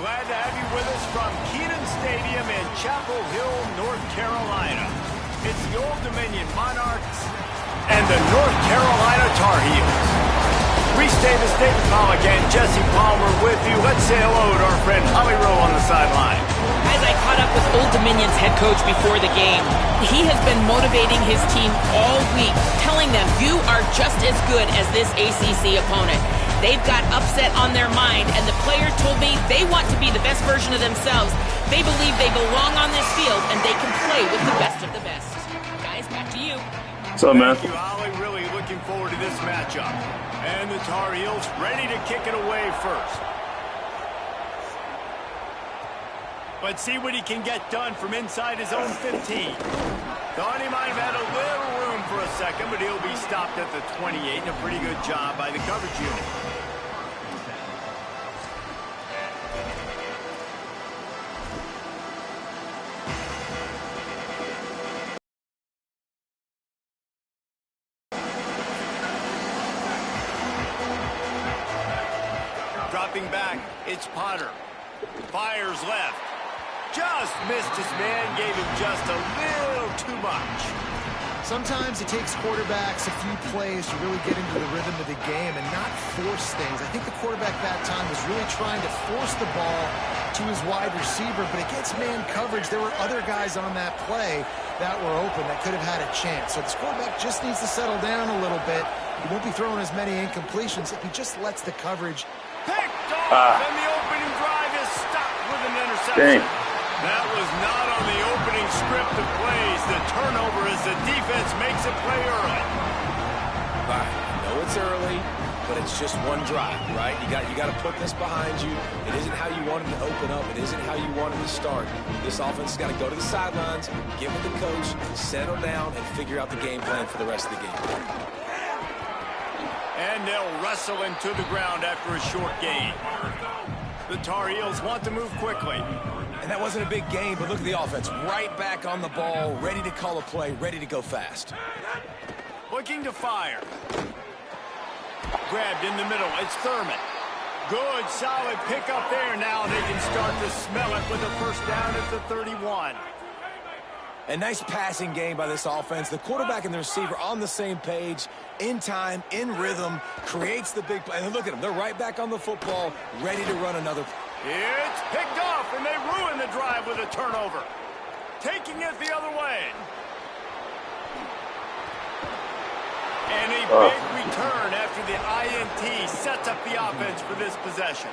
Glad to have you with us from Kenan Stadium in Chapel Hill, North Carolina. It's the Old Dominion Monarchs and the North Carolina Tar Heels. Reese Davis, David Pollack, and Jesse Palmer with you. Let's say hello to our friend Holly Rowe on the sideline. As I caught up with Old Dominion's head coach before the game, he has been motivating his team all week, telling them, you are just as good as this ACC opponent. They've got upset on their mind, and the players told me they want to be the best version of themselves. They believe they belong on this field, and they can play with the best of the best. Guys, back to you. What's up, man? Thank you, Holly. Really looking forward to this matchup. And the Tar Heels ready to kick it away first. Let's see what he can get done from inside his own 15. Thought he might have had a little room for a second, but he'll be stopped at the 28. And a pretty good job by the coverage unit. Dropping back, it's Potter. Fires left. Just missed his man, gave him just a little too much. Sometimes it takes quarterbacks a few plays to really get into the rhythm of the game and not force things. I think the quarterback that time was really trying to force the ball to his wide receiver, but against man coverage, there were other guys on that play that were open that could have had a chance. So this quarterback just needs to settle down a little bit. He won't be throwing as many incompletions if he just lets the coverage. Picked off, and the opening drive is stopped with an interception. Dang. That was not on the opening script of plays. The turnover as the defense makes a play early. Right. I know it's early, but it's just one drive, right? You got to put this behind you. It isn't how you wanted to open up. It isn't how you wanted to start. This offense has got to go to the sidelines, get with the coach, settle down, and figure out the game plan for the rest of the game. And they'll wrestle him to the ground after a short gain. The Tar Heels want to move quickly. And that wasn't a big game, but look at the offense. Right back on the ball, ready to call a play, ready to go fast. Looking to fire. Grabbed in the middle. It's Thurman. Good, solid pickup there. Now they can start to smell it with a first down at the 31. A nice passing game by this offense. The quarterback and the receiver on the same page, in time, in rhythm, creates the big play. And look at them. They're right back on the football, ready to run another play. It's picked off, and they ruin the drive with a turnover. Taking it the other way. And a big return after the INT sets up the offense for this possession.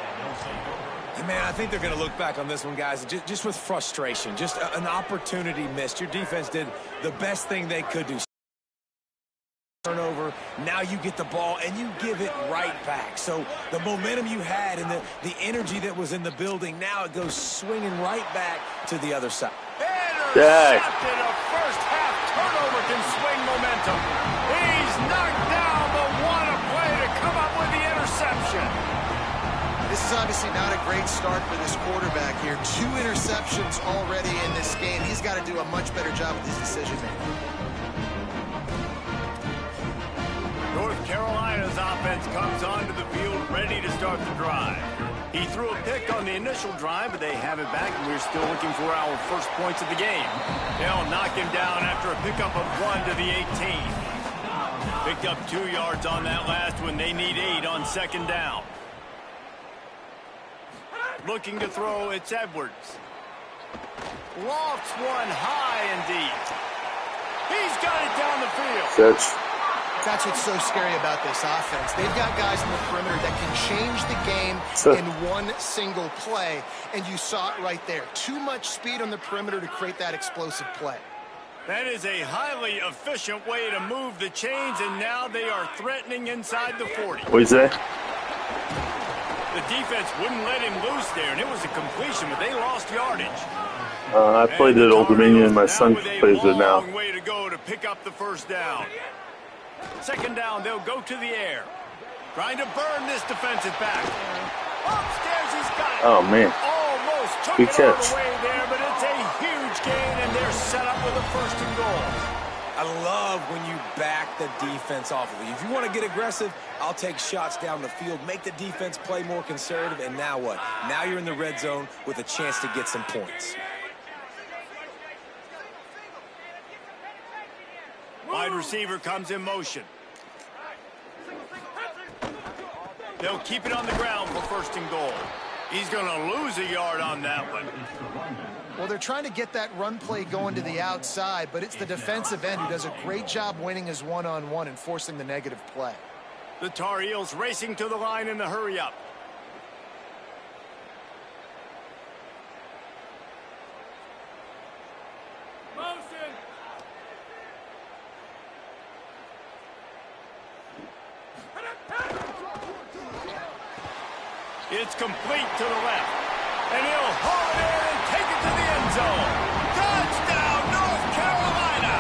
And man, I think they're going to look back on this one, guys, just with frustration. Just an opportunity missed. Your defense did the best thing they could do. Turnover, now you get the ball and you give it right back. So the momentum you had and the energy that was in the building, now it goes swinging right back to the other side. Intercepted. A first half turnover can swing momentum. He's knocked down, but what a play to come up with the interception. This is obviously not a great start for this quarterback here. 2 interceptions already in this game. He's got to do a much better job with his decision-making. North Carolina's offense comes onto the field ready to start the drive. He threw a pick on the initial drive, but they have it back, and we're still looking for our first points of the game. They'll knock him down after a pickup of 1 to the 18. Picked up 2 yards on that last one. They need 8 on second down. Looking to throw, it's Edwards. Lofts one high and deep. He's got it down the field. That's what's so scary about this offense. They've got guys in the perimeter that can change the game in one single play, and you saw it right there. Too much speed on the perimeter to create that explosive play. That is a highly efficient way to move the chains, and now they are threatening inside the 40. What is that? The defense wouldn't let him loose there, and it was a completion, but they lost yardage. I played at Old Dominion. My son plays it now. Long way to go to pick up the first down. Second down, they'll go to the air. Trying to burn this defensive back. Upstairs, he's got it. Oh, man. Almost took Good it all catch. the way there, but it's a huge gain, and they're set up with a 1st and goal. I love when you back the defense off of you. If you want to get aggressive, I'll take shots down the field, make the defense play more conservative, and now what? Now you're in the red zone with a chance to get some points. Wide receiver comes in motion. They'll keep it on the ground for first and goal. He's going to lose a yard on that one. Well, they're trying to get that run play going to the outside, but it's the defensive end who does a great job winning his one-on-one and forcing the negative play. The Tar Heels racing to the line in the hurry-up. It's complete to the left. And he'll haul it in and take it to the end zone. Touchdown, North Carolina!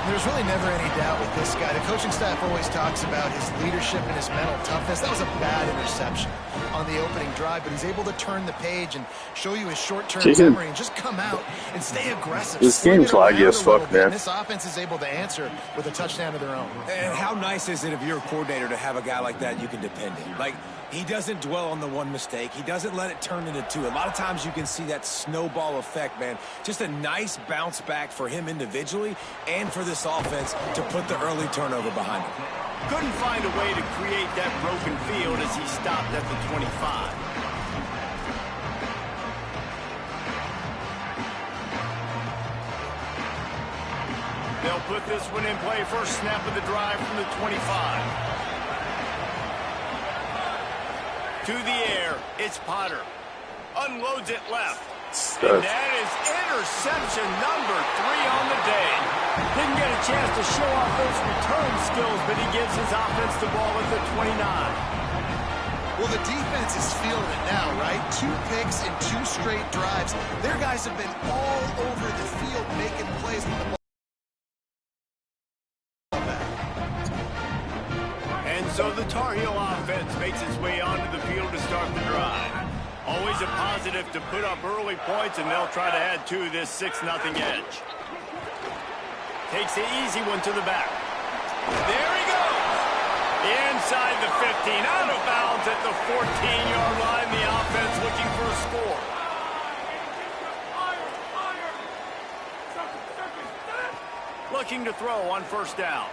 There's really never any doubt with this guy. The coaching staff always talks about his leadership and his mental toughness. That was a bad interception on the opening drive, but he's able to turn the page and show you his short-term memory and just come out and stay aggressive. This game's laggy as fuck, man. This offense is able to answer with a touchdown of their own. And how nice is it if you're a coordinator to have a guy like that you can depend on? Like, he doesn't dwell on the one mistake. He doesn't let it turn into two. A lot of times you can see that snowball effect, man. Just a nice bounce back for him individually and for this offense to put the early turnover behind him. Couldn't find a way to create that broken field as he stopped at the 25. They'll put this one in play. First snap of the drive from the 25. To the air, it's Potter. Unloads it left. And that is interception number 3 on the day. Didn't get a chance to show off those return skills, but he gives his offense the ball at the 29. Well, the defense is feeling it now, right? 2 picks in 2 straight drives. Their guys have been all over the field making plays with the ball. And so the Tar Heel offense makes its way onto the field to start the drive. Always a positive to put up early points, and they'll try to add to this 6-0 edge. Takes the easy one to the back. There he goes. Inside the 15, out of bounds at the 14-yard line. The offense looking for a score. Looking to throw on first down.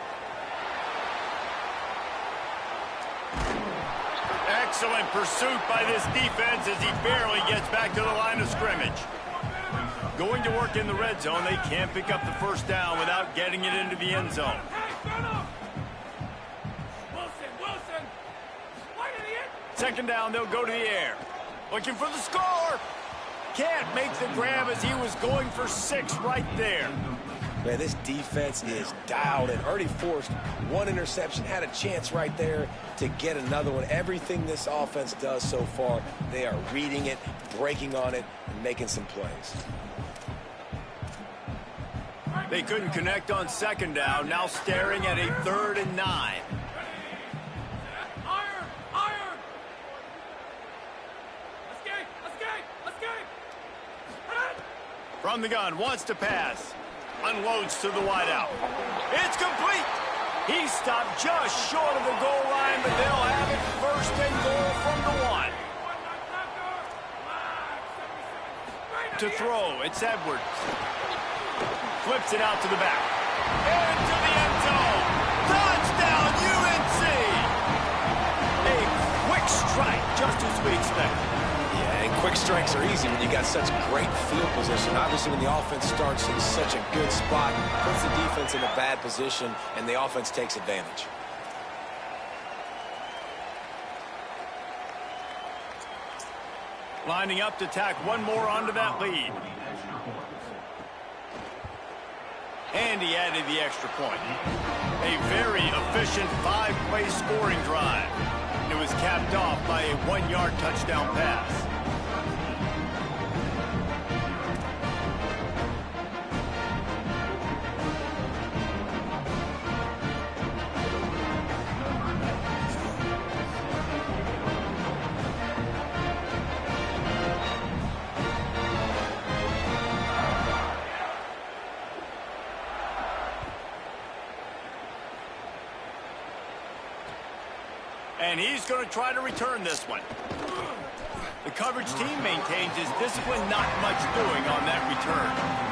Excellent pursuit by this defense as he barely gets back to the line of scrimmage. Going to work in the red zone, they can't pick up the first down without getting it into the end zone. Second down, they'll go to the air. Looking for the score. Can't make the grab as he was going for 6 right there. Man, this defense is dialed and already forced 1 interception, had a chance right there to get another one. Everything this offense does so far, they are reading it, breaking on it, and making some plays. They couldn't connect on second down, now staring at a 3rd and 9. From the gun, wants to pass. Unloads to the wideout. It's complete. He stopped just short of the goal line, but they'll have it first and goal from the 1. To throw, it's Edwards. Flips it out to the back. Into the end zone. Touchdown, UNC. A quick strike, just as we expected. Yeah, and quick strikes are easy when you got such great field position. Obviously, when the offense starts in such a good spot, puts the defense in a bad position, and the offense takes advantage. Lining up to tack one more onto that lead. And he added the extra point. A very efficient 5-play scoring drive. And it was capped off by a 1-yard touchdown pass. And he's going to try to return this one. The coverage team maintains his discipline, not much doing on that return.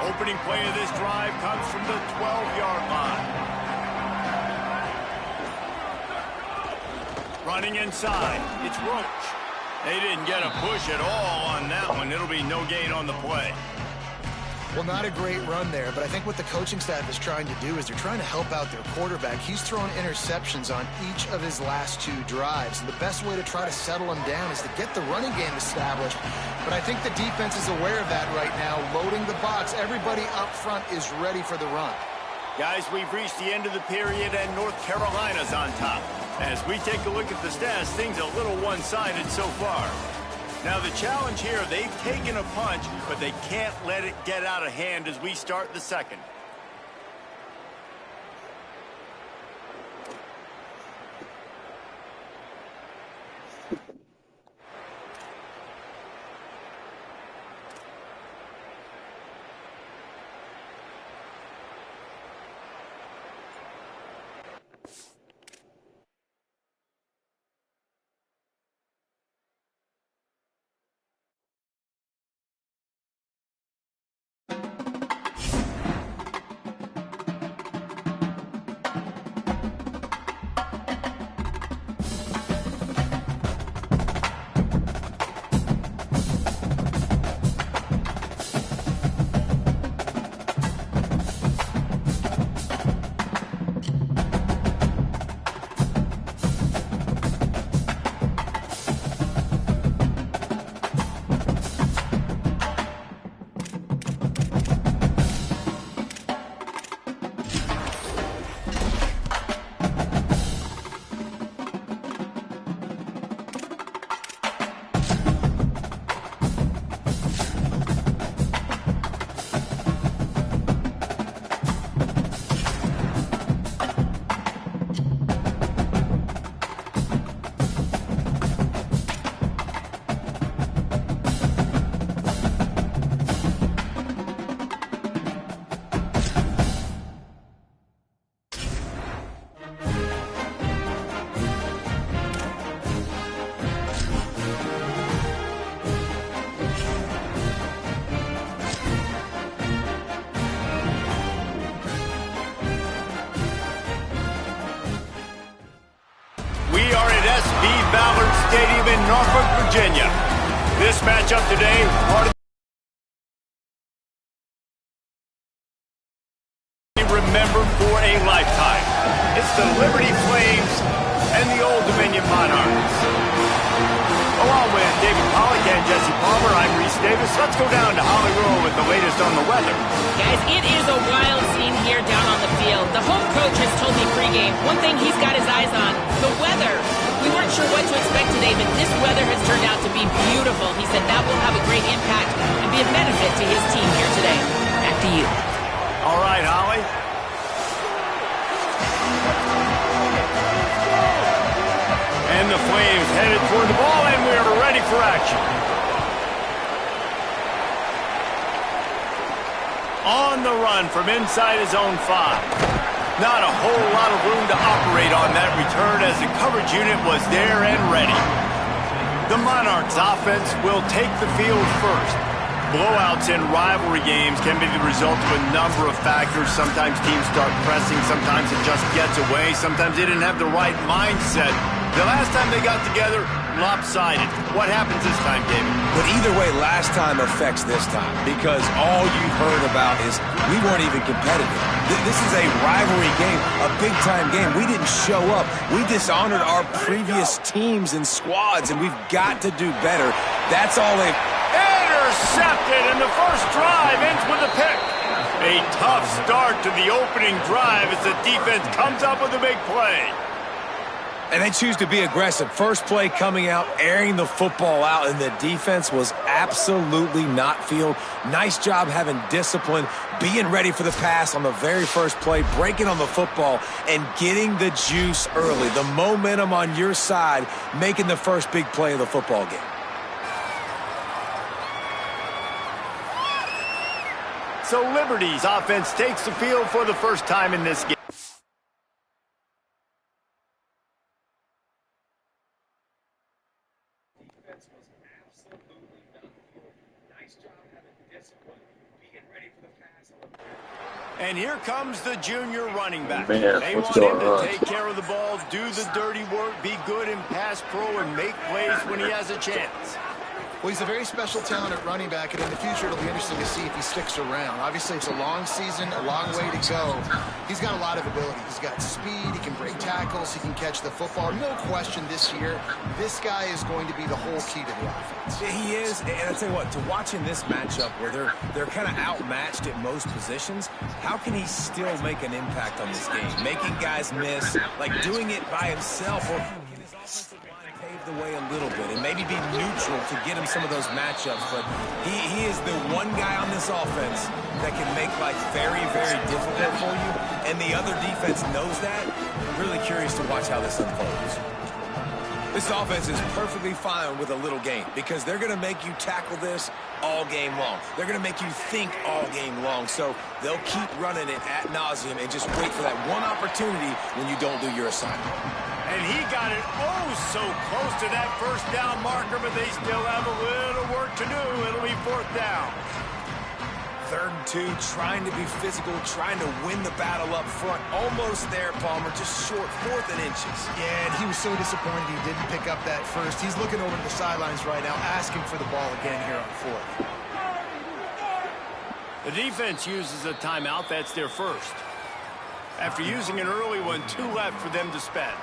Opening play of this drive comes from the 12-yard line. Running inside, it's Roach. They didn't get a push at all on that one. It'll be no gain on the play. Well, not a great run there, but I think what the coaching staff is trying to do is they're trying to help out their quarterback. He's thrown interceptions on each of his last 2 drives, and the best way to try to settle him down is to get the running game established. But I think the defense is aware of that right now, loading the box. Everybody up front is ready for the run. Guys, we've reached the end of the period, and North Carolina's on top. As we take a look at the stats, things a little one-sided so far. Now, the challenge here, they've taken a punch, but they can't let it get out of hand as we start the second. Stadium in Norfolk, Virginia. This matchup today, part of remembered for a lifetime. It's the Liberty Flames and the Old Dominion Monarchs. Along with David Pollack and Jesse Palmer, I'm Reese Davis. Let's go down to Hollywood with the latest on the weather. Guys, it is a wild scene here down on the field. The home coach has told me pregame, one thing he's got his eyes on, the weather. We weren't sure what to expect today, but this weather has turned out to be beautiful. He said that will have a great impact and be a benefit to his team here today. Back to you. All right, Holly. And the Flames headed toward the ball, and we are ready for action. On the run from inside his own 5. Not a whole lot of room to operate on that return as the coverage unit was there and ready. The Monarchs offense will take the field first. Blowouts in rivalry games can be the result of a number of factors. Sometimes teams start pressing, sometimes it just gets away, sometimes they didn't have the right mindset. The last time they got together, lopsided. What happens this time, David? But either way, last time affects this time because all you've heard about is we weren't even competitive. This is a rivalry game, a big-time game. We didn't show up. We dishonored our previous teams and squads, and we've got to do better. That's all they... Intercepted, and the first drive ends with a pick. A tough start to the opening drive as the defense comes up with a big play. And they choose to be aggressive. First play coming out, airing the football out, and the defense was absolutely not field. Nice job having discipline, being ready for the pass on the very first play, breaking on the football, and getting the juice early. The momentum on your side, making the first big play of the football game. So Liberty's offense takes the field for the first time in this game. And here comes the junior running back. Man, they what's want him going on? to take care of the ball, do the dirty work, be good in pass pro, and make plays when he has a chance. Well, he's a very special talent at running back, and in the future, it'll be interesting to see if he sticks around. Obviously, it's a long season, a long way to go. He's got a lot of ability. He's got speed, he can break tackles, he can catch the football. No question this year, this guy is going to be the whole key to the offense. He is, and I'll tell you what, to watching this matchup where they're kind of outmatched at most positions, how can he still make an impact on this game? Making guys miss, like doing it by himself, or can his offensive line pave the way a little bit and maybe be neutral to get him some of those matchups? But he is the one guy on this offense that can make life very, very difficult for you, and the other defense knows that. I'm really curious to watch how this unfolds. This offense is perfectly fine with a little game because they're going to make you tackle this all game long. They're going to make you think all game long. So they'll keep running it ad nauseum and just wait for that one opportunity when you don't do your assignment. And he got it so close to that first down marker, but they still have a little work to do. It'll be fourth down. 3rd and 2, trying to be physical, trying to win the battle up front. Almost there, Palmer, just short, 4th and inches. Yeah, and he was so disappointed he didn't pick up that first. He's looking over to the sidelines right now, asking for the ball again here on 4th. The defense uses a timeout. That's their first. After using an early one, 2 left for them to spend.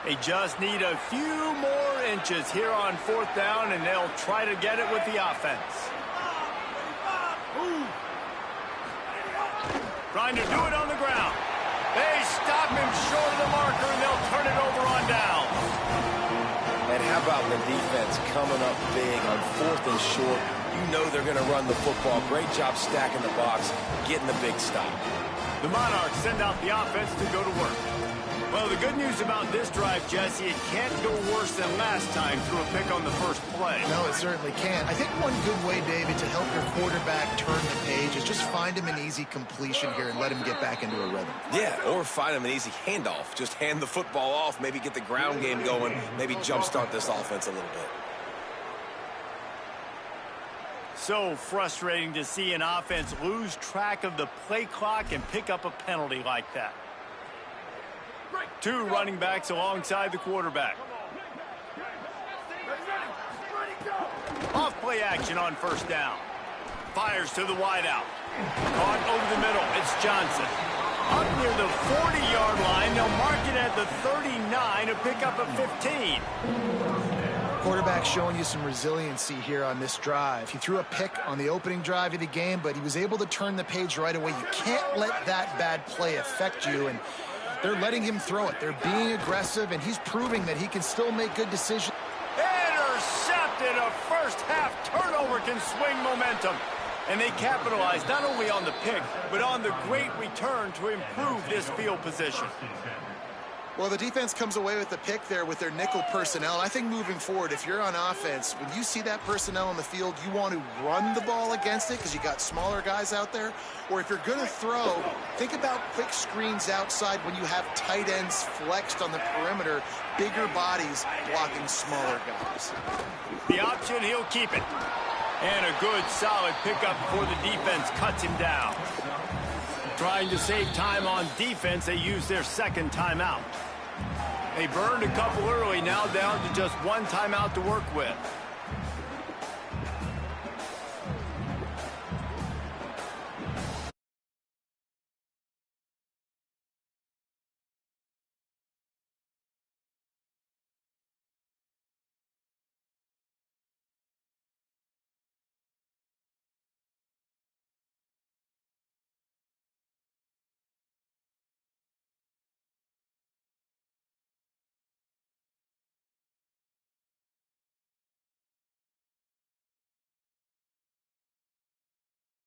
They just need a few more inches here on 4th down, and they'll try to get it with the offense. Trying to do it on the ground. They stop him short of the marker, and they'll turn it over on down. And how about the defense coming up big on 4th and short? You know they're going to run the football. Great job stacking the box, getting the big stop. The Monarchs send out the offense to go to work. Well, the good news about this drive, Jesse, it can't go worse than last time through a pick on the first play. No, it certainly can't. I think one good way, David, to help your quarterback turn the page is just find him an easy completion here and let him get back into a rhythm. Yeah, or find him an easy handoff. Just hand the football off, maybe get the ground game going, maybe jumpstart this offense a little bit. So frustrating to see an offense lose track of the play clock and pick up a penalty like that. 2 running backs alongside the quarterback. Off play action on 1st down. Fires to the wideout. Caught over the middle. It's Johnson. Up near the 40-yard line. They'll mark it at the 39 to pick up a 15. Quarterback showing you some resiliency here on this drive. He threw a pick on the opening drive of the game, but he was able to turn the page right away. You can't let that bad play affect you, and they're letting him throw it. They're being aggressive, and he's proving that he can still make good decisions. Intercepted. A first-half turnover can swing momentum. And they capitalize not only on the pick, but on the great return to improve this field position. Well, the defense comes away with the pick there with their nickel personnel. I think moving forward, if you're on offense, when you see that personnel on the field, you want to run the ball against it because you got smaller guys out there. Or if you're going to throw, think about quick screens outside when you have tight ends flexed on the perimeter, bigger bodies blocking smaller guys. The option, he'll keep it. And a good, solid pickup before the defense cuts him down. Trying to save time on defense, they use their 2nd timeout. They burned a couple early, now down to just 1 timeout to work with.